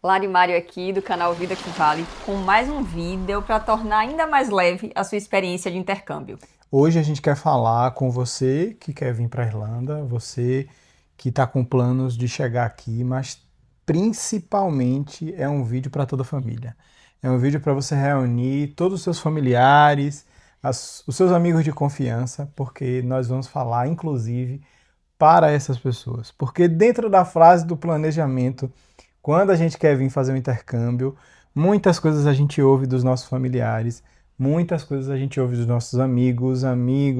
Lari Mário aqui do canal Vida que Vale com mais um vídeo para tornar ainda mais leve a sua experiência de intercâmbio. Hoje a gente quer falar com você que quer vir para a Irlanda, você que está com planos de chegar aqui, mas principalmente é um vídeo para toda a família. É um vídeo para você reunir todos os seus familiares, os seus amigos de confiança, porque nós vamos falar inclusive para essas pessoas. Porque dentro da frase do planejamento, quando a gente quer vir fazer um intercâmbio, muitas coisas a gente ouve dos nossos familiares, muitas coisas a gente ouve dos nossos amigos,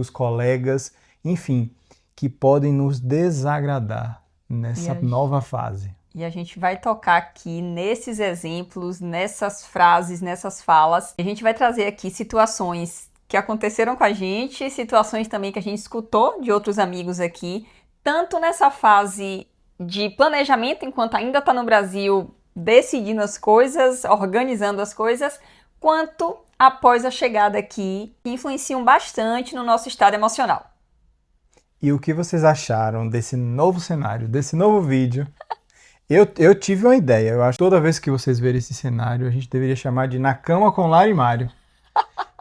colegas, enfim, que podem nos desagradar nessa nova fase. E a gente vai tocar aqui nesses exemplos, nessas frases, nessas falas. A gente vai trazer aqui situações que aconteceram com a gente, situações também que a gente escutou de outros amigos aqui, tanto nessa fase de planejamento, enquanto ainda está no Brasil, decidindo as coisas, organizando as coisas, quanto após a chegada aqui, que influenciam bastante no nosso estado emocional. E o que vocês acharam desse novo cenário, desse novo vídeo? Eu tive uma ideia. Eu acho que toda vez que vocês verem esse cenário, a gente deveria chamar de Na Cama com Lari Mário.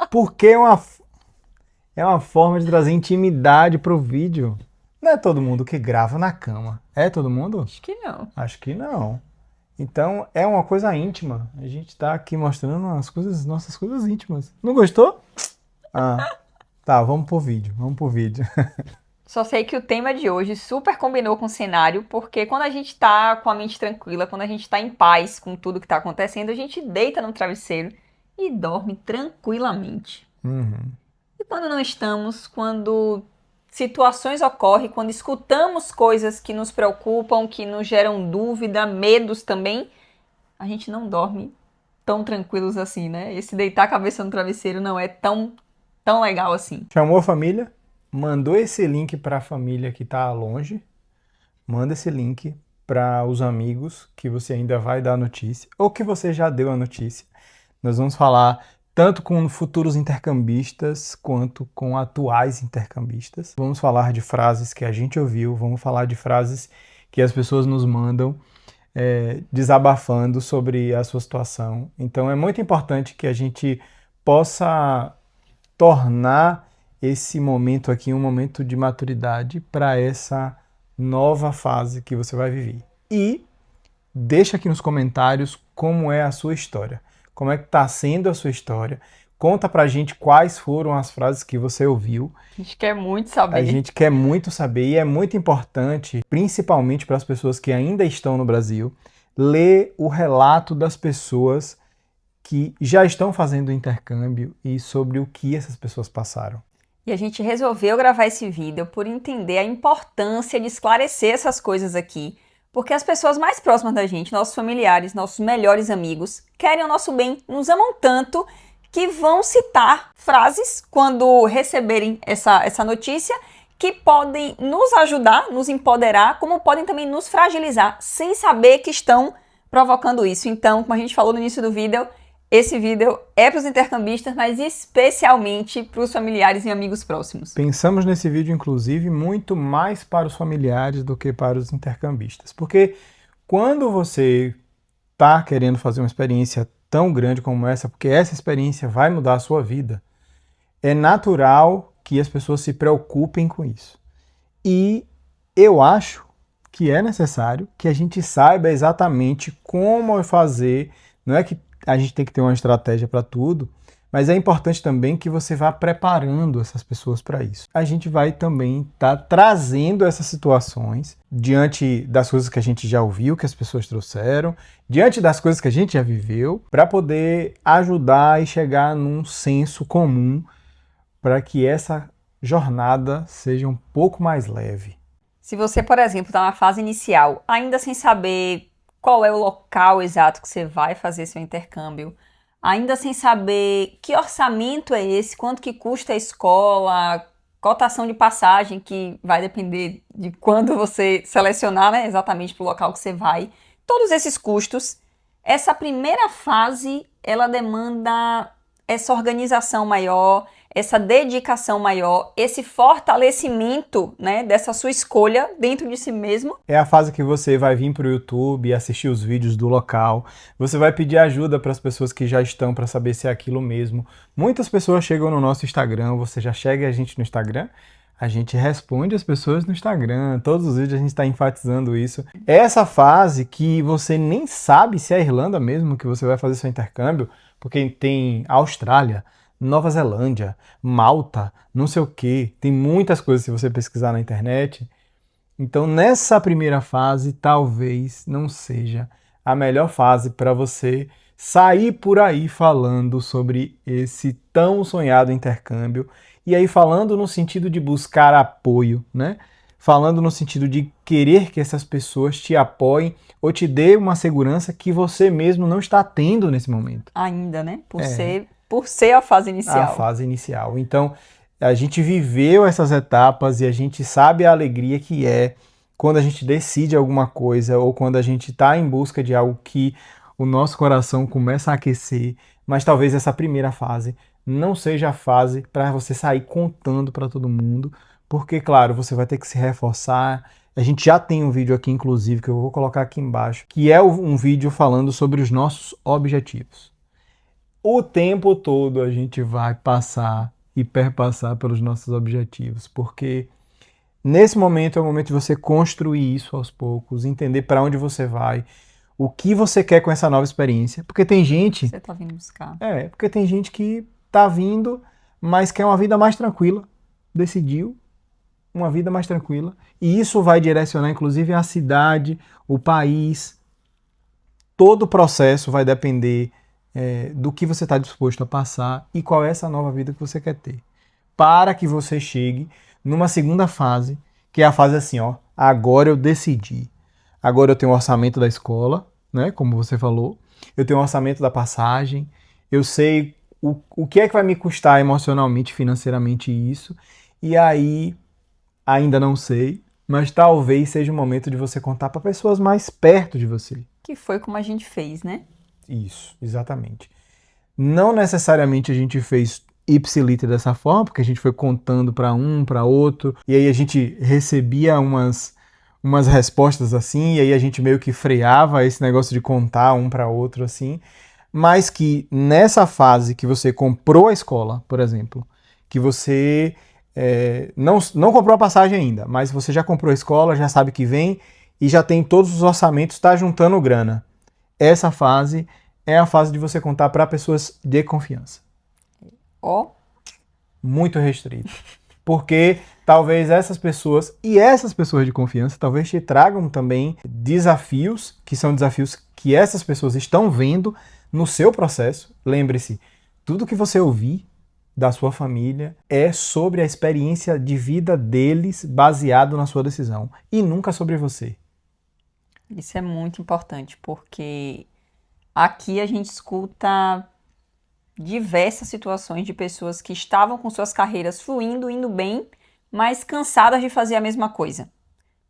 Porque é uma forma de trazer intimidade pro vídeo. Não é todo mundo que grava na cama. É todo mundo? Acho que não. Acho que não. Então é uma coisa íntima. A gente tá aqui mostrando nossas coisas íntimas. Não gostou? Ah, tá, vamos pro vídeo. Só sei que o tema de hoje super combinou com o cenário, porque quando a gente tá com a mente tranquila, quando a gente tá em paz com tudo que tá acontecendo, a gente deita no travesseiro e dorme tranquilamente. Uhum. E quando não estamos, quando situações ocorrem, quando escutamos coisas que nos preocupam, que nos geram dúvida, medos também, a gente não dorme tão tranquilos assim, né? Esse deitar a cabeça no travesseiro não é tão legal assim. Chamou a família, mandou esse link para a família que está longe, manda esse link para os amigos que você ainda vai dar a notícia, ou que você já deu a notícia. Nós vamos falar tanto com futuros intercambistas quanto com atuais intercambistas. Vamos falar de frases que a gente ouviu, vamos falar de frases que as pessoas nos mandam desabafando sobre a sua situação. Então é muito importante que a gente possa tornar esse momento aqui um momento de maturidade para essa nova fase que você vai viver. E deixa aqui nos comentários como é a sua história. Como é que está sendo a sua história? Conta pra gente quais foram as frases que você ouviu. A gente quer muito saber. A gente quer muito saber e é muito importante, principalmente para as pessoas que ainda estão no Brasil, ler o relato das pessoas que já estão fazendo o intercâmbio e sobre o que essas pessoas passaram. E a gente resolveu gravar esse vídeo por entender a importância de esclarecer essas coisas aqui, porque as pessoas mais próximas da gente, nossos familiares, nossos melhores amigos, querem o nosso bem, nos amam tanto que vão citar frases quando receberem essa notícia que podem nos ajudar, nos empoderar, como podem também nos fragilizar, sem saber que estão provocando isso. Então, como a gente falou no início do vídeo, esse vídeo é para os intercambistas, mas especialmente para os familiares e amigos próximos. Pensamos nesse vídeo, inclusive, muito mais para os familiares do que para os intercambistas. Porque quando você está querendo fazer uma experiência tão grande como essa, porque essa experiência vai mudar a sua vida, é natural que as pessoas se preocupem com isso. E eu acho que é necessário que a gente saiba exatamente como fazer. Não é que a gente tem que ter uma estratégia para tudo, mas é importante também que você vá preparando essas pessoas para isso. A gente vai também estar trazendo essas situações diante das coisas que a gente já ouviu, que as pessoas trouxeram, diante das coisas que a gente já viveu, para poder ajudar e chegar num senso comum para que essa jornada seja um pouco mais leve. Se você, por exemplo, está na fase inicial, ainda sem saber qual é o local exato que você vai fazer seu intercâmbio, ainda sem saber que orçamento é esse, quanto que custa a escola, cotação de passagem, que vai depender de quando você selecionar, né, exatamente para o local que você vai, todos esses custos, essa primeira fase, ela demanda essa organização maior, essa dedicação maior, esse fortalecimento, né, dessa sua escolha dentro de si mesmo. É a fase que você vai vir para o YouTube e assistir os vídeos do local. Você vai pedir ajuda para as pessoas que já estão para saber se é aquilo mesmo. Muitas pessoas chegam no nosso Instagram, você já chega a gente no Instagram, a gente responde as pessoas no Instagram. Todos os vídeos a gente está enfatizando isso. É essa fase que você nem sabe se é a Irlanda mesmo que você vai fazer seu intercâmbio, porque tem Austrália, Nova Zelândia, Malta, não sei o que. Tem muitas coisas se você pesquisar na internet. Então, nessa primeira fase, talvez não seja a melhor fase para você sair por aí falando sobre esse tão sonhado intercâmbio. E aí falando no sentido de buscar apoio, né? Falando no sentido de querer que essas pessoas te apoiem ou te dê uma segurança que você mesmo não está tendo nesse momento. Ainda, né? Por ser a fase inicial. A fase inicial. Então, a gente viveu essas etapas e a gente sabe a alegria que é quando a gente decide alguma coisa ou quando a gente está em busca de algo que o nosso coração começa a aquecer, mas talvez essa primeira fase não seja a fase para você sair contando para todo mundo, porque, claro, você vai ter que se reforçar. A gente já tem um vídeo aqui, inclusive, que eu vou colocar aqui embaixo, que é um vídeo falando sobre os nossos objetivos. O tempo todo a gente vai passar e perpassar pelos nossos objetivos, porque nesse momento é o momento de você construir isso aos poucos, entender para onde você vai, o que você quer com essa nova experiência, porque tem gente... Você tá vindo buscar. Porque tem gente que tá vindo, mas quer uma vida mais tranquila, decidiu uma vida mais tranquila, e isso vai direcionar inclusive a cidade, o país, todo o processo vai depender do que você está disposto a passar e qual é essa nova vida que você quer ter. Para que você chegue numa segunda fase, que é a fase assim, ó, agora eu decidi. Agora eu tenho o orçamento da escola, né, como você falou, eu tenho o orçamento da passagem, eu sei o que é que vai me custar emocionalmente, financeiramente isso, e aí ainda não sei, mas talvez seja o momento de você contar para pessoas mais perto de você. Que foi como a gente fez, né? Isso, exatamente. Não necessariamente a gente fez ipsiliter dessa forma, porque a gente foi contando para um, para outro, e aí a gente recebia umas respostas assim, e aí a gente meio que freava esse negócio de contar um para outro assim, mas que nessa fase que você comprou a escola, por exemplo, que você não comprou a passagem ainda, mas você já comprou a escola, já sabe que vem e já tem todos os orçamentos, está juntando grana. Essa fase é a fase de você contar para pessoas de confiança. Muito restrito. Porque talvez essas pessoas de confiança talvez te tragam também desafios, que são desafios que essas pessoas estão vendo no seu processo. Lembre-se, tudo que você ouvir da sua família é sobre a experiência de vida deles baseado na sua decisão e nunca sobre você. Isso é muito importante, porque aqui a gente escuta diversas situações de pessoas que estavam com suas carreiras fluindo, indo bem, mas cansadas de fazer a mesma coisa.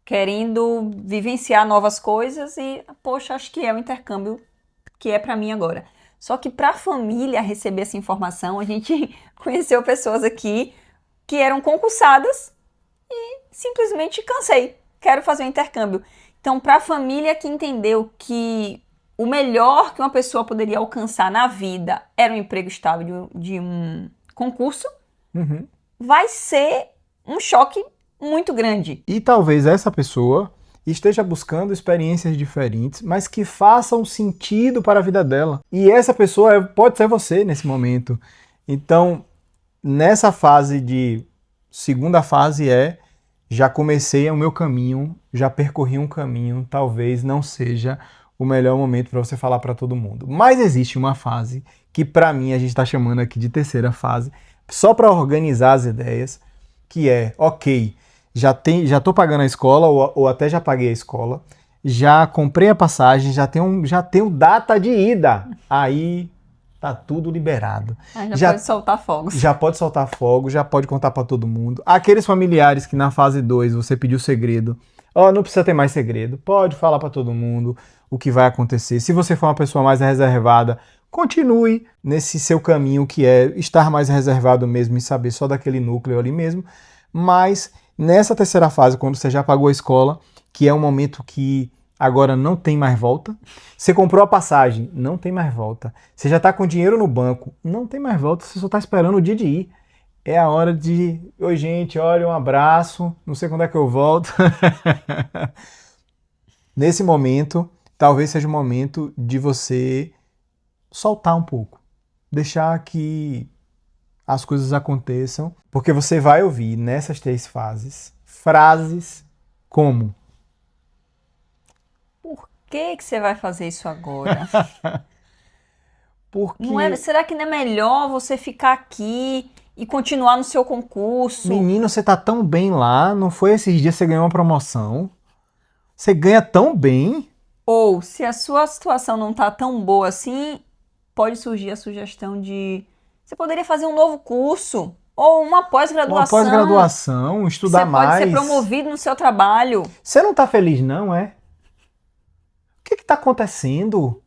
Querendo vivenciar novas coisas e, poxa, acho que é o intercâmbio que é para mim agora. Só que para a família receber essa informação, a gente conheceu pessoas aqui que eram concursadas e simplesmente cansei, quero fazer um intercâmbio. Então, para a família que entendeu que o melhor que uma pessoa poderia alcançar na vida era um emprego estável de um concurso, vai ser um choque muito grande. E talvez essa pessoa esteja buscando experiências diferentes, mas que façam sentido para a vida dela. E essa pessoa pode ser você nesse momento. Então, nessa fase segunda fase já comecei o meu caminho, já percorri um caminho, talvez não seja o melhor momento para você falar para todo mundo. Mas existe uma fase que para mim a gente está chamando aqui de terceira fase, só para organizar as ideias, que ok, já estou pagando a escola ou até já paguei a escola, já comprei a passagem, já tenho data de ida. Aí tá tudo liberado. Já pode soltar fogos. Já pode soltar fogos, já pode contar para todo mundo. Aqueles familiares que na fase 2 você pediu segredo, não precisa ter mais segredo, pode falar para todo mundo o que vai acontecer. Se você for uma pessoa mais reservada, continue nesse seu caminho que é estar mais reservado mesmo e saber só daquele núcleo ali mesmo, mas nessa terceira fase, quando você já pagou a escola, que é um momento que agora não tem mais volta, você comprou a passagem, não tem mais volta, você já está com dinheiro no banco, não tem mais volta, você só está esperando o dia de ir. É a hora de, oi gente, olha, um abraço, não sei quando é que eu volto. Nesse momento, talvez seja o momento de você soltar um pouco, deixar que as coisas aconteçam, porque você vai ouvir nessas 3 fases frases como: Por que você vai fazer isso agora? porque Será que não é melhor você ficar aqui e continuar no seu concurso? menino, você tá tão bem lá, não foi esses dias que você ganhou uma promoção? Você ganha tão bem? Ou, se a sua situação não tá tão boa assim, pode surgir a sugestão de você poderia fazer um novo curso ou uma Uma pós-graduação. pós-graduação, estudar Você pode mais. ser promovido no seu trabalho. Você não tá feliz não, é? O que que tá acontecendo?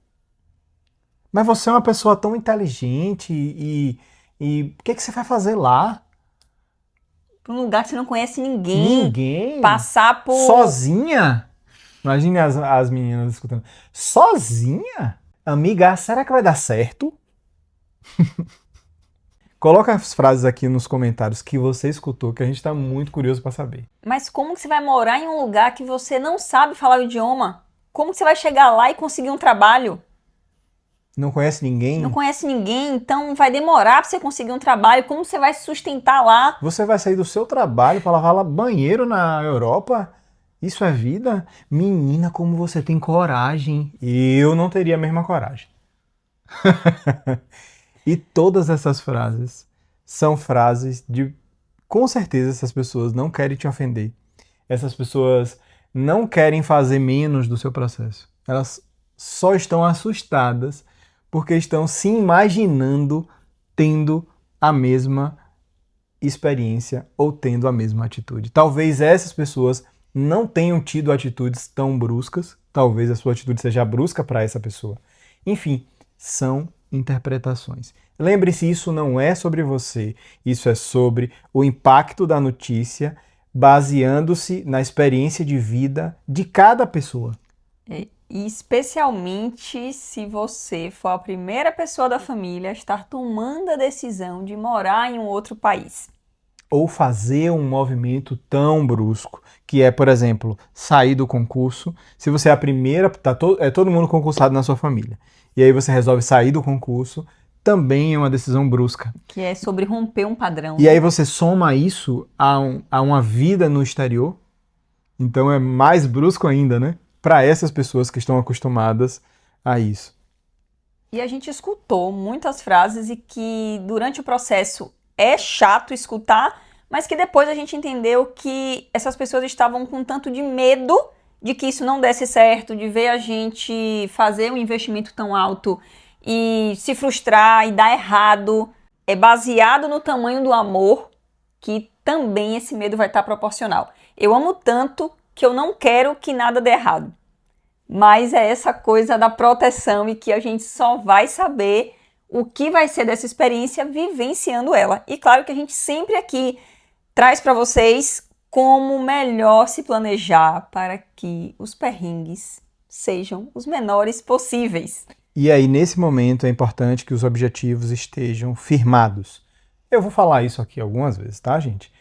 Mas você é uma pessoa tão inteligente e o que que você vai fazer lá? Pra um lugar que você não conhece ninguém. Ninguém? Passar por... Sozinha? Imagine as meninas escutando. Sozinha? Amiga, será que vai dar certo? Coloca as frases aqui nos comentários que você escutou, que a gente tá muito curioso para saber. Mas como que você vai morar em um lugar que você não sabe falar o idioma? Como que você vai chegar lá e conseguir um trabalho? Não conhece ninguém? Não conhece ninguém, então vai demorar pra você conseguir um trabalho. Como você vai se sustentar lá? Você vai sair do seu trabalho para lavar banheiro na Europa? Isso é vida? Menina, como você tem coragem. Eu não teria a mesma coragem. E todas essas frases são frases de... Com certeza essas pessoas não querem te ofender. Essas pessoas não querem fazer menos do seu processo. Elas só estão assustadas porque estão se imaginando tendo a mesma experiência ou tendo a mesma atitude. Talvez essas pessoas não tenham tido atitudes tão bruscas, talvez a sua atitude seja brusca para essa pessoa. Enfim, são interpretações. Lembre-se, isso não é sobre você, isso é sobre o impacto da notícia, baseando-se na experiência de vida de cada pessoa. E especialmente se você for a primeira pessoa da família a estar tomando a decisão de morar em um outro país. Ou fazer um movimento tão brusco, que é, por exemplo, sair do concurso. Se você é a primeira, todo mundo concursado na sua família, e aí você resolve sair do concurso, também é uma decisão brusca. Que é sobre romper um padrão. E aí você soma isso a uma vida no exterior, então é mais brusco ainda, né? Para essas pessoas que estão acostumadas a isso. E a gente escutou muitas frases e que durante o processo é chato escutar, mas que depois a gente entendeu que essas pessoas estavam com tanto de medo de que isso não desse certo, de ver a gente fazer um investimento tão alto e se frustrar e dar errado. É baseado no tamanho do amor que também esse medo vai estar proporcional. Eu amo tanto que eu não quero que nada dê errado. Mas é essa coisa da proteção e que a gente só vai saber o que vai ser dessa experiência vivenciando ela. E claro que a gente sempre aqui traz para vocês como melhor se planejar para que os perrengues sejam os menores possíveis. E aí, nesse momento, é importante que os objetivos estejam firmados. Eu vou falar isso aqui algumas vezes, tá, gente?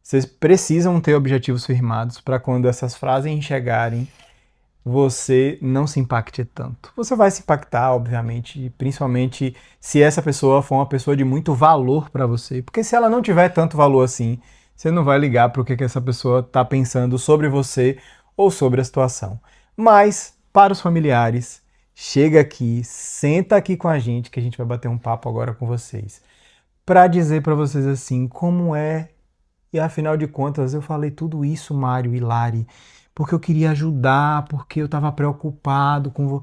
Vocês precisam ter objetivos firmados para quando essas frases chegarem, você não se impacte tanto. Você vai se impactar, obviamente, principalmente se essa pessoa for uma pessoa de muito valor para você. Porque se ela não tiver tanto valor assim, você não vai ligar para o que essa pessoa está pensando sobre você ou sobre a situação. Mas, para os familiares, chega aqui, senta aqui com a gente, que a gente vai bater um papo agora com vocês, para dizer para vocês assim, como é. E afinal de contas, eu falei tudo isso, Mário e Lari, porque eu queria ajudar, porque eu estava preocupado com...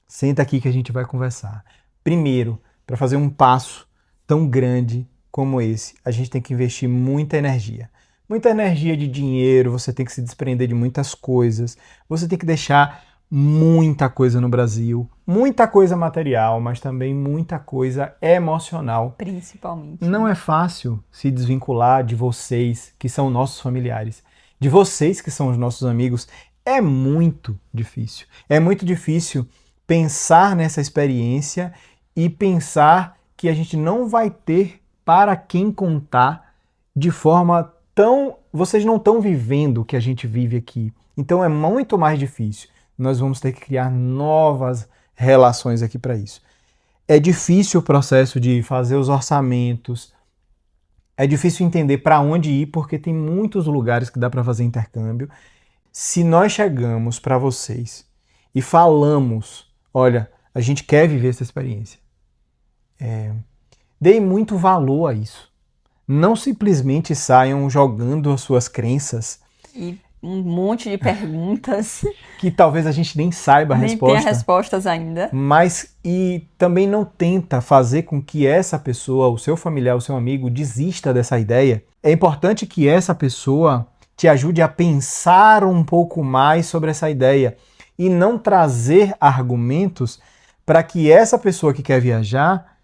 Senta aqui que a gente vai conversar. Primeiro, para fazer um passo tão grande como esse, a gente tem que investir muita energia. Muita energia de dinheiro, você tem que se desprender de muitas coisas, você tem que deixar muita coisa no Brasil, muita coisa material, mas também muita coisa emocional. Principalmente. Não é fácil se desvincular de vocês, que são nossos familiares, de vocês, que são os nossos amigos. É muito difícil. É muito difícil pensar nessa experiência e pensar que a gente não vai ter para quem contar de forma tão... Vocês não estão vivendo o que a gente vive aqui. Então é muito mais difícil. Nós vamos ter que criar novas relações aqui para isso. É difícil o processo de fazer os orçamentos. É difícil entender para onde ir, porque tem muitos lugares que dá para fazer intercâmbio. Se nós chegamos para vocês e falamos, olha, a gente quer viver essa experiência, deem muito valor a isso. Não simplesmente saiam jogando as suas crenças. E um monte de perguntas. Que talvez a gente nem saiba a resposta. Nem tenha respostas ainda. Mas, e também não tenta fazer com que essa pessoa, o seu familiar, o seu amigo, desista dessa ideia. É importante que essa pessoa te ajude a pensar um pouco mais sobre essa ideia e não trazer argumentos para que essa pessoa que quer viajar,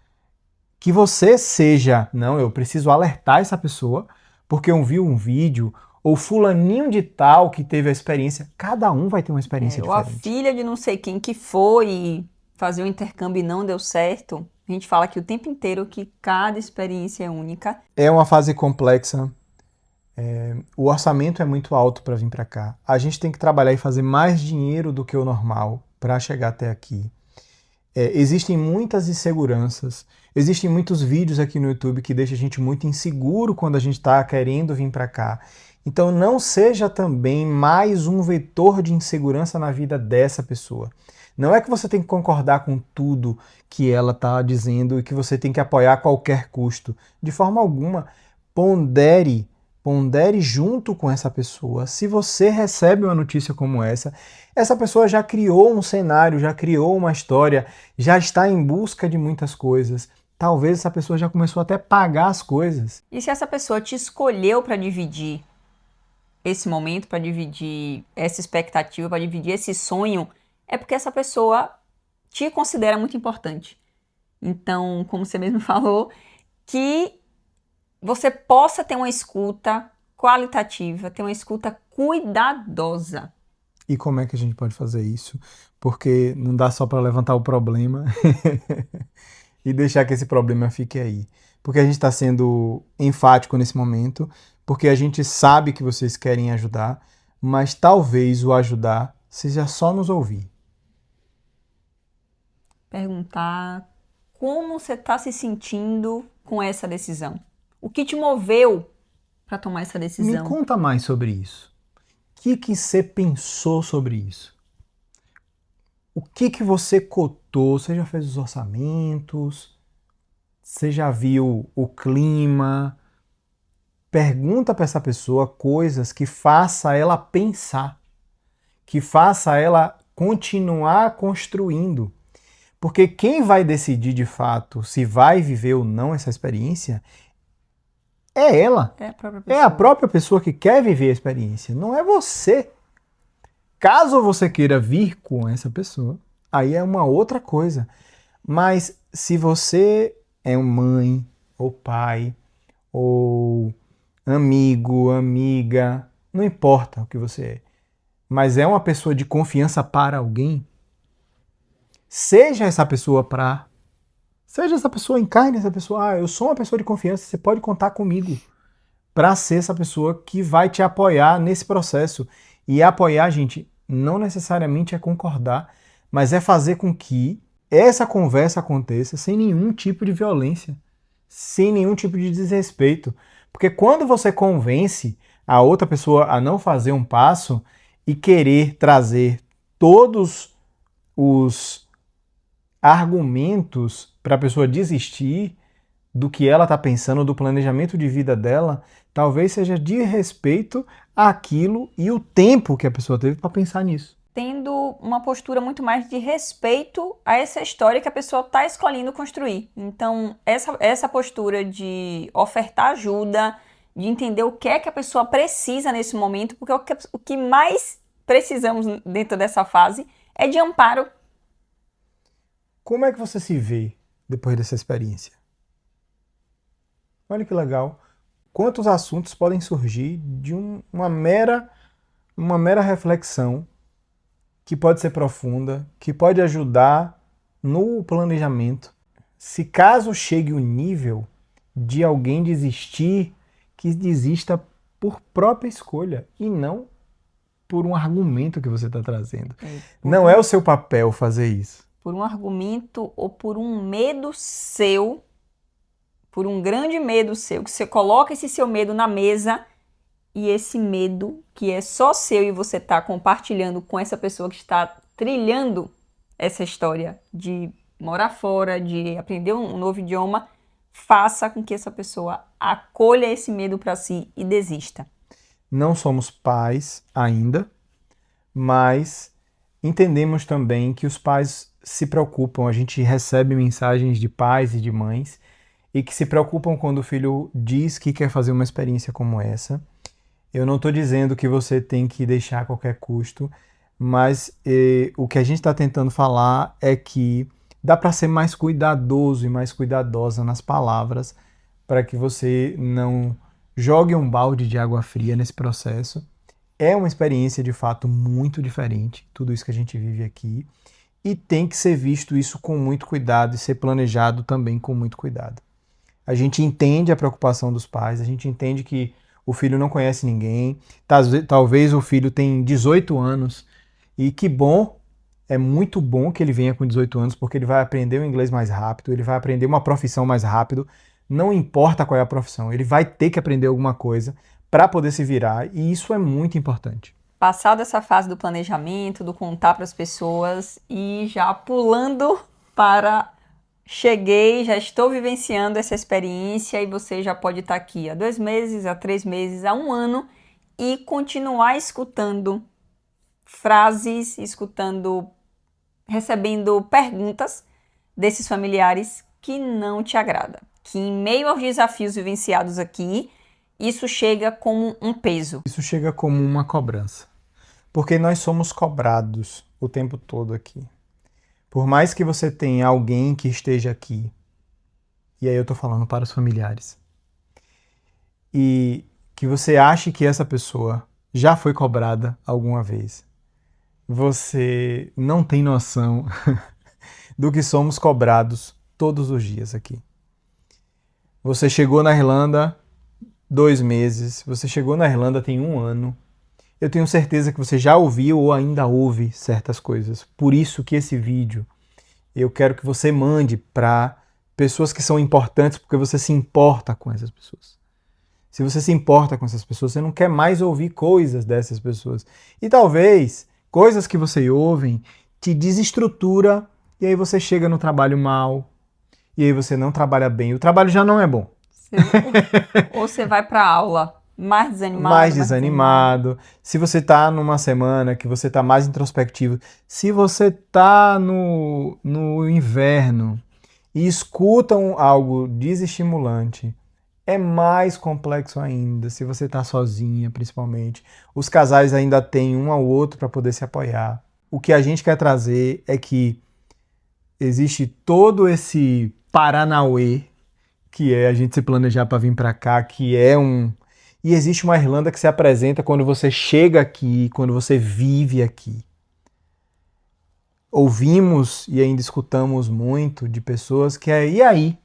que você seja, não, eu preciso alertar essa pessoa porque eu vi um vídeo ou fulaninho de tal que teve a experiência. Cada um vai ter uma experiência Ou a diferente. filha de não sei quem que foi fazer um intercâmbio e não deu certo. A gente fala aqui o tempo inteiro que cada experiência é única. É uma fase complexa. O orçamento é muito alto para vir para cá. A gente tem que trabalhar e fazer mais dinheiro do que o normal para chegar até aqui. Existem muitas inseguranças. Existem muitos vídeos aqui no YouTube que deixam a gente muito inseguro quando a gente está querendo vir para cá. Então não seja também mais um vetor de insegurança na vida dessa pessoa. Não é que você tem que concordar com tudo que ela está dizendo e que você tem que apoiar a qualquer custo. De forma alguma, pondere junto com essa pessoa. Se você recebe uma notícia como essa pessoa já criou um cenário, já criou uma história, já está em busca de muitas coisas. Talvez essa pessoa já começou até a pagar as coisas. E se essa pessoa te escolheu para dividir esse momento, para dividir essa expectativa, para dividir esse sonho, é porque essa pessoa te considera muito importante. Então, como você mesmo falou, que você possa ter uma escuta qualitativa, ter uma escuta cuidadosa. E como é que a gente pode fazer isso? Porque não dá só para levantar o problema e deixar que esse problema fique aí. Porque a gente está sendo enfático nesse momento, porque a gente sabe que vocês querem ajudar, mas talvez o ajudar seja só nos ouvir. Perguntar como você está se sentindo com essa decisão. O que te moveu para tomar essa decisão? Me conta mais sobre isso. O que você pensou sobre isso? O que você cotou? Você já fez os orçamentos? Você já viu o clima? Pergunta para essa pessoa coisas que faça ela pensar, que faça ela continuar construindo. Porque quem vai decidir de fato se vai viver ou não essa experiência é ela. É a própria pessoa. É a própria pessoa que quer viver a experiência, não é você. Caso você queira vir com essa pessoa, aí é uma outra coisa. Mas se você é mãe, ou pai, ou amigo, amiga, não importa o que você é, mas é uma pessoa de confiança para alguém, seja essa pessoa encarne essa pessoa. Eu sou uma pessoa de confiança, você pode contar comigo para ser essa pessoa que vai te apoiar nesse processo. E apoiar, gente, não necessariamente é concordar, mas é fazer com que essa conversa aconteça sem nenhum tipo de violência, sem nenhum tipo de desrespeito. Porque quando você convence a outra pessoa a não fazer um passo e querer trazer todos os argumentos para a pessoa desistir do que ela está pensando, do planejamento de vida dela, talvez seja de respeito àquilo e o tempo que a pessoa teve para pensar nisso. Tendo uma postura muito mais de respeito a essa história que a pessoa está escolhendo construir. Então, essa postura de ofertar ajuda, de entender o que é que a pessoa precisa nesse momento, porque o que mais precisamos dentro dessa fase é de amparo. Como é que você se vê depois dessa experiência? Olha que legal. Quantos assuntos podem surgir de uma mera reflexão que pode ser profunda, que pode ajudar no planejamento. Se caso chegue o nível de alguém desistir, que desista por própria escolha e não por um argumento que você está trazendo. Não é o seu papel fazer isso. Por um argumento ou por um medo seu, por um grande medo seu, que você coloca esse seu medo na mesa e esse medo que é só seu e você está compartilhando com essa pessoa que está trilhando essa história de morar fora, de aprender um novo idioma, faça com que essa pessoa acolha esse medo para si e desista. Não somos pais ainda, mas entendemos também que os pais se preocupam. A gente recebe mensagens de pais e de mães e que se preocupam quando o filho diz que quer fazer uma experiência como essa. Eu não estou dizendo que você tem que deixar a qualquer custo, mas o que a gente está tentando falar é que dá para ser mais cuidadoso e mais cuidadosa nas palavras para que você não jogue um balde de água fria nesse processo. É uma experiência de fato muito diferente, tudo isso que a gente vive aqui, e tem que ser visto isso com muito cuidado e ser planejado também com muito cuidado. A gente entende a preocupação dos pais, a gente entende que o filho não conhece ninguém, talvez o filho tenha 18 anos, e que bom, é muito bom que ele venha com 18 anos, porque ele vai aprender o inglês mais rápido, ele vai aprender uma profissão mais rápido, não importa qual é a profissão, ele vai ter que aprender alguma coisa para poder se virar, e isso é muito importante. Passado essa fase do planejamento, do contar para as pessoas e já pulando para cheguei, já estou vivenciando essa experiência e você já pode estar aqui há 2 meses, há 3 meses, há 1 ano e continuar escutando frases, recebendo perguntas desses familiares que não te agradam. Que em meio aos desafios vivenciados aqui, isso chega como um peso. Isso chega como uma cobrança. Porque nós somos cobrados o tempo todo aqui. Por mais que você tenha alguém que esteja aqui, e aí eu tô falando para os familiares, e que você ache que essa pessoa já foi cobrada alguma vez, você não tem noção do que somos cobrados todos os dias aqui. Você chegou na Irlanda 2 meses, você chegou na Irlanda tem 1 ano. Eu tenho certeza que você já ouviu ou ainda ouve certas coisas. Por isso que esse vídeo eu quero que você mande para pessoas que são importantes, porque você se importa com essas pessoas. Se você se importa com essas pessoas, você não quer mais ouvir coisas dessas pessoas. E talvez coisas que você ouve te desestrutura e aí você chega no trabalho mal e aí você não trabalha bem. O trabalho já não é bom. Ou você vai para aula mais desanimado. Mais desanimado. Se você está numa semana que você está mais introspectivo, se você está no inverno e escuta algo desestimulante, é mais complexo ainda. Se você está sozinha, principalmente. Os casais ainda têm um ao outro para poder se apoiar. O que a gente quer trazer é que existe todo esse paranauê, que é a gente se planejar para vir para cá, que é E existe uma Irlanda que se apresenta quando você chega aqui, quando você vive aqui. Ouvimos e ainda escutamos muito de pessoas que e aí?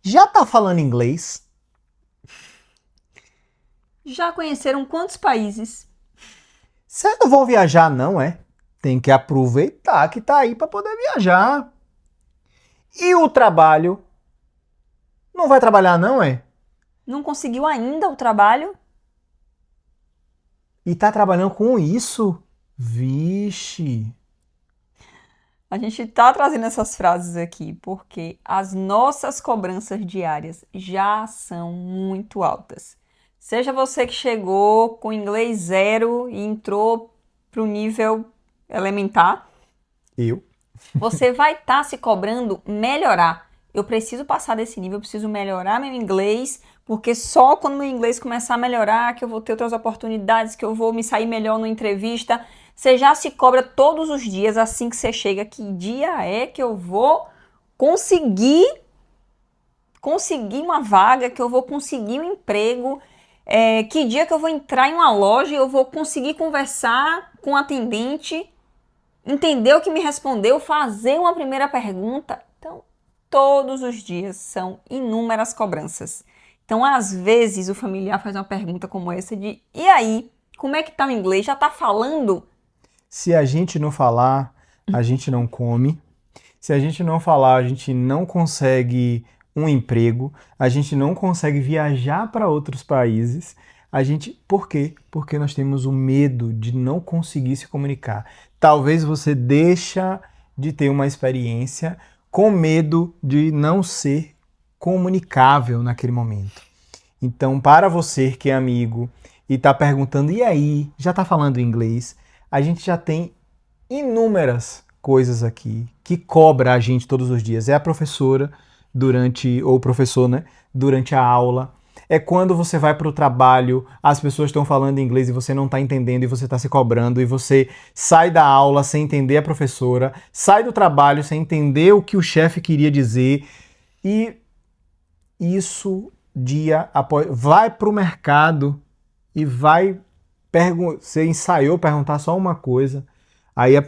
Já tá falando inglês? Já conheceram quantos países? Vocês não vão viajar não, é? Tem que aproveitar que tá aí para poder viajar. E o trabalho? Não vai trabalhar não, é? Não conseguiu ainda o trabalho? E tá trabalhando com isso? Vixe! A gente tá trazendo essas frases aqui porque as nossas cobranças diárias já são muito altas. Seja você que chegou com inglês 0 e entrou pro nível elementar. Você vai estar se cobrando melhorar. Eu preciso passar desse nível, eu preciso melhorar meu inglês, porque só quando meu inglês começar a melhorar que eu vou ter outras oportunidades, que eu vou me sair melhor numa entrevista. Você já se cobra todos os dias assim que você chega, que dia é que eu vou conseguir uma vaga, que eu vou conseguir um emprego, que dia que eu vou entrar em uma loja e eu vou conseguir conversar com o atendente, entender o que me respondeu, fazer uma primeira pergunta. Então, todos os dias são inúmeras cobranças. Então, às vezes, o familiar faz uma pergunta como essa de: e aí, como é que tá o inglês? Já tá falando? Se a gente não falar, a gente não come. Se a gente não falar, a gente não consegue um emprego, a gente não consegue viajar para outros países. Por quê? Porque nós temos o medo de não conseguir se comunicar. Talvez você deixa de ter uma experiência com medo de não ser comunicável naquele momento. Então, para você que é amigo e está perguntando, e aí, já está falando inglês? A gente já tem inúmeras coisas aqui que cobra a gente todos os dias. É a professora ou o professor, né? Durante a aula. É quando você vai para o trabalho, as pessoas estão falando inglês e você não está entendendo e você está se cobrando e você sai da aula sem entender a professora, sai do trabalho sem entender o que o chefe queria dizer e isso dia após... Vai para o mercado e você ensaiou perguntar só uma coisa, aí a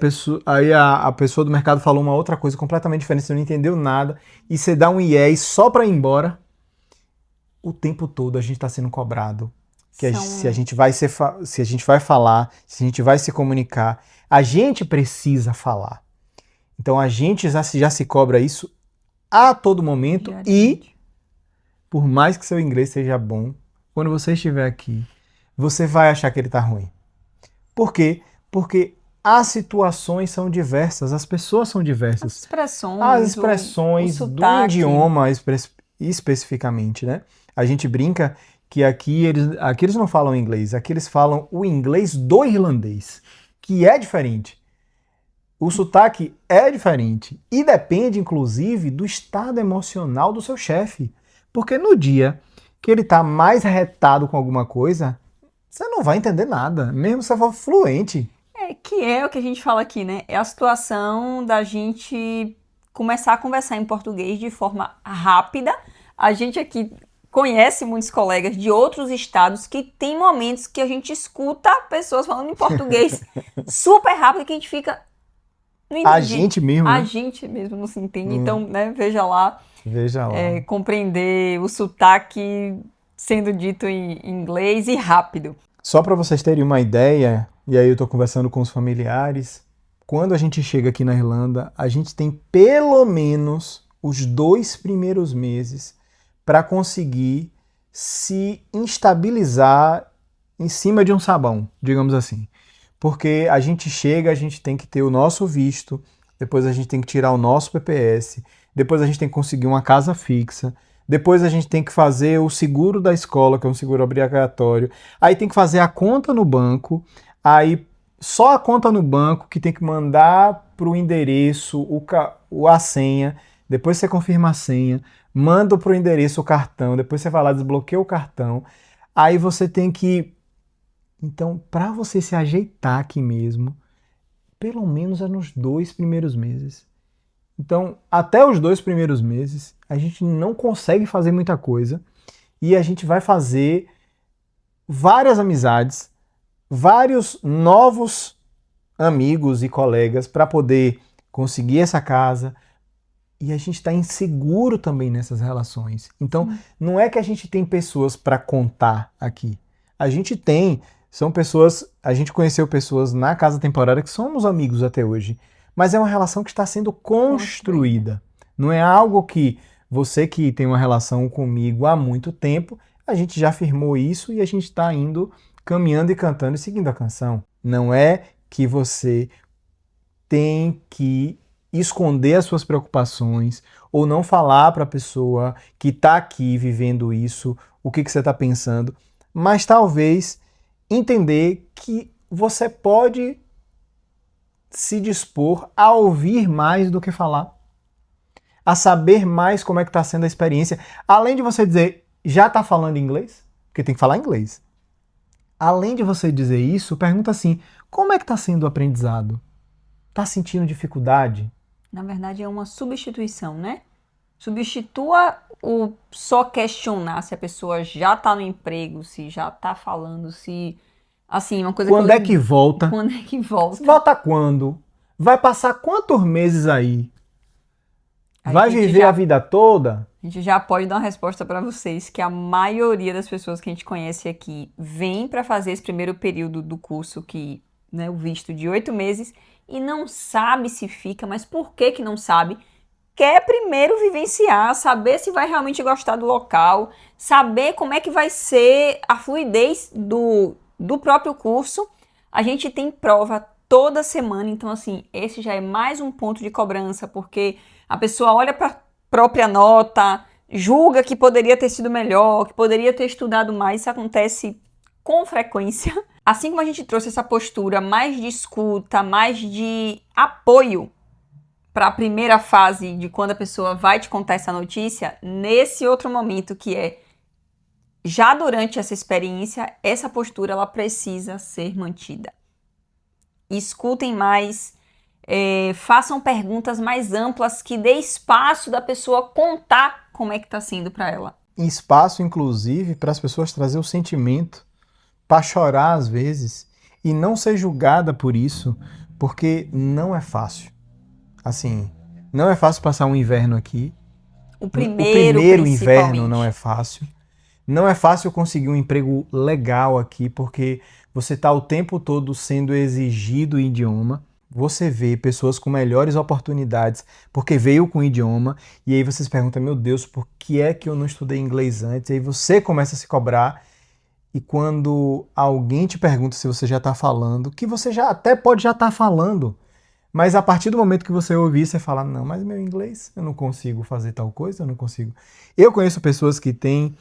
pessoa do mercado falou uma outra coisa completamente diferente, você não entendeu nada, e você dá um iés só para ir embora. O tempo todo a gente está sendo cobrado. Se a gente vai falar, se a gente vai se comunicar, a gente precisa falar. Então a gente já se cobra isso a todo momento e, por mais que seu inglês seja bom, quando você estiver aqui, você vai achar que ele está ruim. Por quê? Porque as situações são diversas, as pessoas são diversas. As expressões do idioma especificamente, né? A gente brinca que aqui eles não falam inglês, aqui eles falam o inglês do irlandês, que é diferente. O sotaque é diferente e depende, inclusive, do estado emocional do seu chefe. Porque no dia que ele está mais retado com alguma coisa, você não vai entender nada, mesmo se você for fluente. Que é o que a gente fala aqui, né? É a situação da gente começar a conversar em português de forma rápida. A gente aqui conhece muitos colegas de outros estados que tem momentos que a gente escuta pessoas falando em português super rápido que a gente fica... Não entendi. A gente mesmo, né? A gente mesmo não se entende. Então, né, veja lá. Veja lá. Compreender o sotaque sendo dito em inglês e rápido. Só para vocês terem uma ideia, e aí eu estou conversando com os familiares, quando a gente chega aqui na Irlanda, a gente tem pelo menos os 2 primeiros meses para conseguir se instabilizar em cima de um sabão, digamos assim. Porque a gente chega, a gente tem que ter o nosso visto, depois a gente tem que tirar o nosso PPS, depois a gente tem que conseguir uma casa fixa, depois a gente tem que fazer o seguro da escola, que é um seguro obrigatório, aí tem que fazer a conta no banco, aí só a conta no banco que tem que mandar para o endereço a senha, depois você confirma a senha, manda para o endereço o cartão, depois você vai lá, desbloqueia o cartão, aí você tem que... Então, para você se ajeitar aqui mesmo, pelo menos é nos 2 primeiros meses. Então, até os 2 primeiros meses, a gente não consegue fazer muita coisa e a gente vai fazer várias amizades, vários novos amigos e colegas para poder conseguir essa casa. E a gente está inseguro também nessas relações. Então, não é que a gente tem pessoas para contar aqui. A gente conheceu pessoas na casa temporária que somos amigos até hoje. Mas é uma relação que está sendo construída. Não é algo que você que tem uma relação comigo há muito tempo, a gente já afirmou isso e a gente está indo caminhando e cantando e seguindo a canção. Não é que você tem que esconder as suas preocupações ou não falar para a pessoa que está aqui vivendo isso, o que você está pensando, mas talvez entender que você pode se dispor a ouvir mais do que falar, a saber mais como é que está sendo a experiência. Além de você dizer, já está falando inglês? Porque tem que falar inglês. Além de você dizer isso, pergunta assim, Como é que está sendo o aprendizado? Está sentindo dificuldade? Na verdade, é uma substituição, né? Substitua o só questionar se a pessoa já tá no emprego, se já tá falando, se... Assim, uma coisa Quando é que volta? Quando é que volta? Volta quando? Vai passar quantos meses aí? A Vai gente viver já- a vida toda? A gente já pode dar uma resposta para vocês que a maioria das pessoas que a gente conhece aqui vem para fazer esse primeiro período do curso, que, né, o visto de 8 meses, e não sabe se fica, mas por que que não sabe? Quer primeiro vivenciar, saber se vai realmente gostar do local, saber como é que vai ser a fluidez do próprio curso. A gente tem prova toda semana, então assim, esse já é mais um ponto de cobrança, porque a pessoa olha para a própria nota, julga que poderia ter sido melhor, que poderia ter estudado mais. Isso acontece com frequência. Assim como a gente trouxe essa postura mais de escuta, mais de apoio para a primeira fase de quando a pessoa vai te contar essa notícia, nesse outro momento que é já durante essa experiência, essa postura ela precisa ser mantida. Escutem mais, façam perguntas mais amplas que dê espaço da pessoa contar como é que está sendo para ela. Espaço, inclusive, para as pessoas trazer o sentimento, para chorar às vezes, e não ser julgada por isso, porque não é fácil. Assim, não é fácil passar um inverno aqui. O O primeiro inverno não é fácil. Não é fácil conseguir um emprego legal aqui, porque você está o tempo todo sendo exigido o idioma. Você vê pessoas com melhores oportunidades porque veio com o idioma, e aí você se pergunta, meu Deus, por que é que eu não estudei inglês antes? E aí você começa a se cobrar, e quando alguém te pergunta se você já está falando, que você já até pode já estar falando, mas a partir do momento que você ouvir, você fala, não, mas meu inglês, eu não consigo fazer tal coisa, eu não consigo. Eu conheço pessoas que têm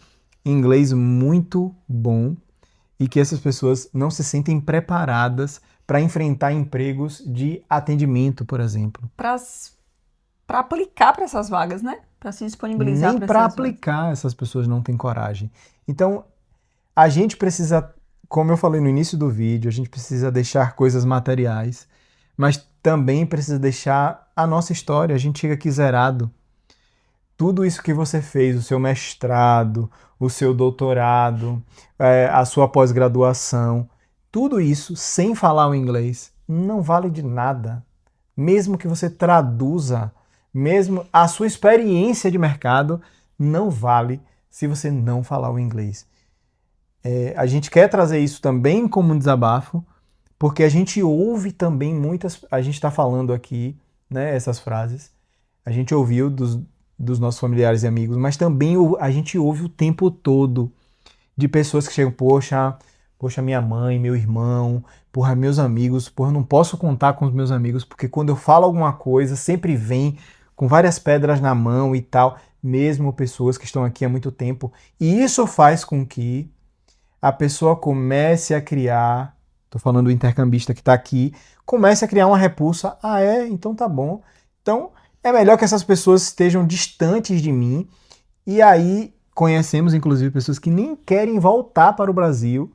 inglês muito bom e que essas pessoas não se sentem preparadas para enfrentar empregos de atendimento, por exemplo. Para aplicar para essas vagas, né? Para se disponibilizar Nem para para essas vagas. aplicar essas pessoas não têm coragem. Então, a gente precisa, como eu falei no início do vídeo, a gente precisa deixar coisas materiais, mas também precisa deixar a nossa história. A gente chega aqui zerado. Tudo isso que você fez, o seu mestrado, o seu doutorado, a sua pós-graduação, tudo isso sem falar o inglês, não vale de nada. Mesmo que você traduza, mesmo a sua experiência de mercado, não vale se você não falar o inglês. A gente quer trazer isso também como um desabafo, porque a gente ouve também muitas... A gente está falando aqui, né, essas frases, a gente ouviu dos nossos familiares e amigos, mas também a gente ouve o tempo todo de pessoas que chegam, poxa, minha mãe, meu irmão, porra, meus amigos, porra, eu não posso contar com os meus amigos, porque quando eu falo alguma coisa, sempre vem com várias pedras na mão e tal, mesmo pessoas que estão aqui há muito tempo. E isso faz com que a pessoa comece a criar, tô falando do intercambista que está aqui, comece a criar uma repulsa. Ah, é? Então tá bom. Então, é melhor que essas pessoas estejam distantes de mim. E aí, conhecemos inclusive pessoas que nem querem voltar para o Brasil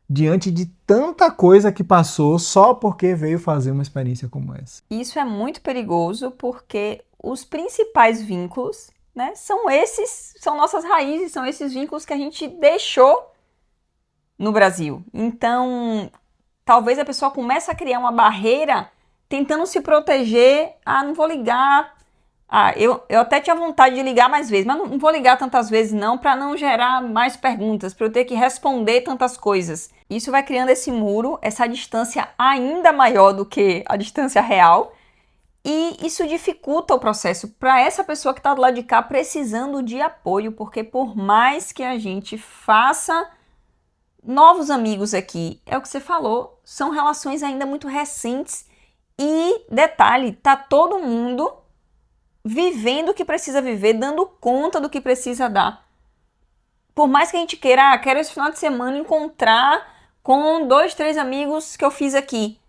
diante de tanta coisa que passou só porque veio fazer uma experiência como essa. Isso é muito perigoso porque os principais vínculos, né, são esses, são nossas raízes, são esses vínculos que a gente deixou no Brasil. Então, talvez a pessoa comece a criar uma barreira tentando se proteger. Ah, não vou ligar. Ah, eu até tinha vontade de ligar mais vezes, mas não vou ligar tantas vezes não, para não gerar mais perguntas, para eu ter que responder tantas coisas. Isso vai criando esse muro, essa distância ainda maior do que a distância real, e isso dificulta o processo para essa pessoa que está do lado de cá precisando de apoio, porque por mais que a gente faça novos amigos aqui, é o que você falou, são relações ainda muito recentes e, detalhe, tá todo mundo vivendo o que precisa viver, dando conta do que precisa dar. Por mais que a gente queira, quero esse final de semana encontrar com 2, 3 amigos que eu fiz aqui.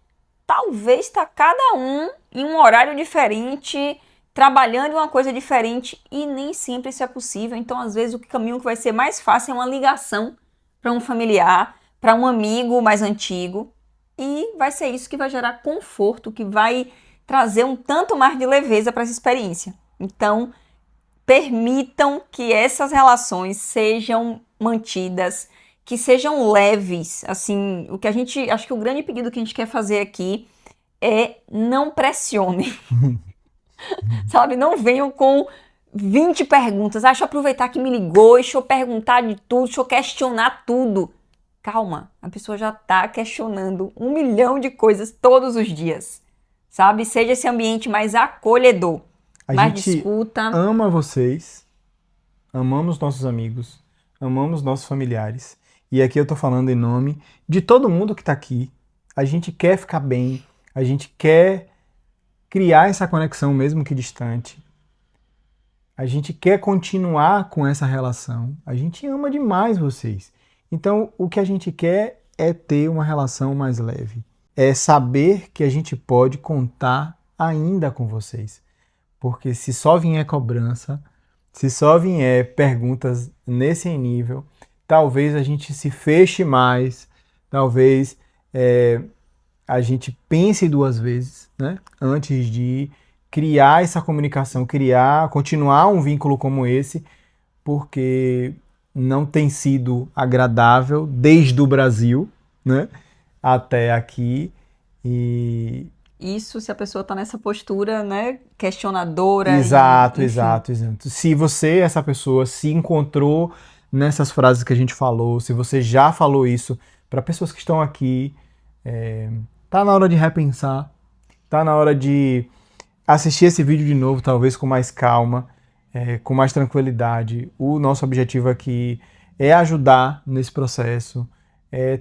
Talvez tá cada um em um horário diferente, trabalhando em uma coisa diferente, e nem sempre isso é possível. Então, às vezes, o caminho que vai ser mais fácil é uma ligação para um familiar, para um amigo mais antigo. e vai ser isso que vai gerar conforto, que vai trazer um tanto mais de leveza para essa experiência. Então, permitam que essas relações sejam mantidas, que sejam leves. Assim, acho que o grande pedido que a gente quer fazer aqui é não pressione, sabe? Não venham com 20 perguntas. Deixa eu aproveitar que me ligou, deixa eu perguntar de tudo, deixa eu questionar tudo. Calma, a pessoa já está questionando 1 milhão de coisas todos os dias, sabe? Seja esse ambiente mais acolhedor, A mais de gente escuta. ama vocês, amamos nossos amigos, amamos nossos familiares. E aqui eu tô falando em nome de todo mundo que tá aqui. A gente quer ficar bem, a gente quer criar essa conexão mesmo que distante. A gente quer continuar com essa relação. A gente ama demais vocês. Então, o que a gente quer é ter uma relação mais leve. É saber que a gente pode contar ainda com vocês. Porque se só vier cobrança, se só vier perguntas nesse nível, talvez a gente se feche mais, talvez a gente pense 2 vezes, né, antes de criar essa comunicação, continuar um vínculo como esse, porque não tem sido agradável desde o Brasil, né, até aqui. E Isso se a pessoa está nessa postura, né, questionadora exato, e, enfim. exato. Se você, essa pessoa, se encontrou nessas frases que a gente falou, se você já falou isso para pessoas que estão aqui, tá na hora de repensar, tá na hora de assistir esse vídeo de novo, talvez com mais calma, com mais tranquilidade. O nosso objetivo aqui é ajudar nesse processo,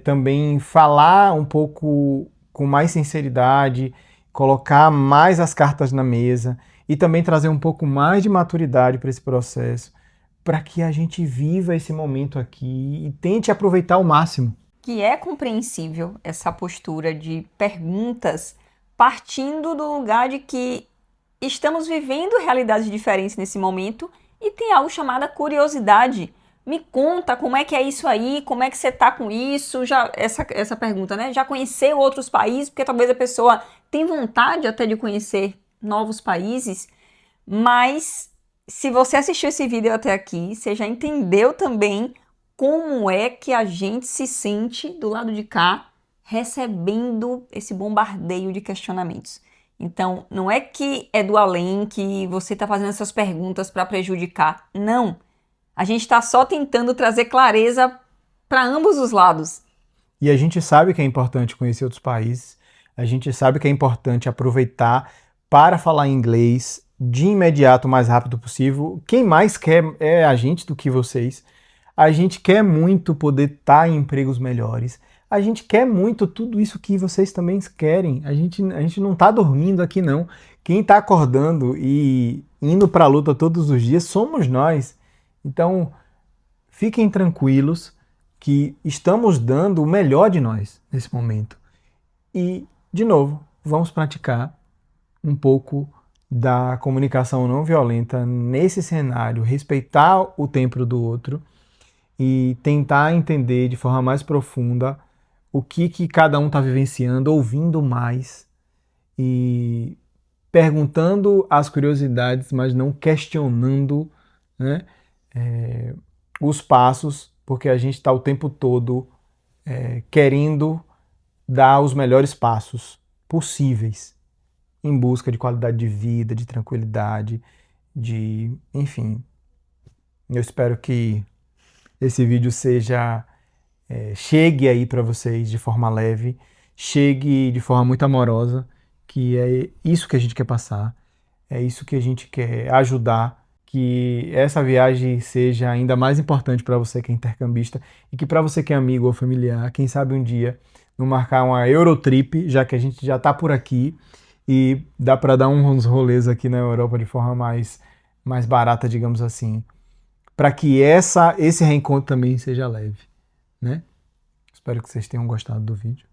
também falar um pouco com mais sinceridade, colocar mais as cartas na mesa e também trazer um pouco mais de maturidade para esse processo, para que a gente viva esse momento aqui e tente aproveitar ao máximo. Que é compreensível essa postura de perguntas partindo do lugar de que estamos vivendo realidades diferentes nesse momento e tem algo chamado curiosidade. Me conta como é que é isso aí, como é que você tá com isso, essa pergunta, né? Já conheceu outros países? Porque talvez a pessoa tem vontade até de conhecer novos países, mas se você assistiu esse vídeo até aqui, você já entendeu também como é que a gente se sente do lado de cá recebendo esse bombardeio de questionamentos. Então, não é que é do além, que você está fazendo essas perguntas para prejudicar. Não. A gente está só tentando trazer clareza para ambos os lados. E a gente sabe que é importante conhecer outros países, a gente sabe que é importante aproveitar para falar inglês de imediato, o mais rápido possível. Quem mais quer é a gente do que vocês. A gente quer muito poder estar em empregos melhores. A gente quer muito tudo isso que vocês também querem. A gente não está dormindo aqui, não. Quem está acordando e indo para a luta todos os dias somos nós. Então, fiquem tranquilos que estamos dando o melhor de nós nesse momento. E, de novo, vamos praticar um pouco da comunicação não violenta nesse cenário, respeitar o tempo do outro e tentar entender de forma mais profunda o que cada um está vivenciando, ouvindo mais e perguntando as curiosidades, mas não questionando, né, os passos, porque a gente está o tempo todo querendo dar os melhores passos possíveis em busca de qualidade de vida, de tranquilidade, enfim. Eu espero que esse vídeo chegue aí para vocês de forma leve, chegue de forma muito amorosa, que é isso que a gente quer passar, é isso que a gente quer ajudar, que essa viagem seja ainda mais importante para você que é intercambista e que para você que é amigo ou familiar, quem sabe um dia não marcar uma Eurotrip, já que a gente já está por aqui e dá para dar uns rolês aqui na Europa de forma mais barata, digamos assim, para que esse reencontro também seja leve, né? Espero que vocês tenham gostado do vídeo.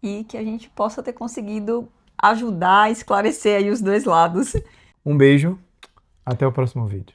E que a gente possa ter conseguido ajudar a esclarecer aí os dois lados. Um beijo, até o próximo vídeo.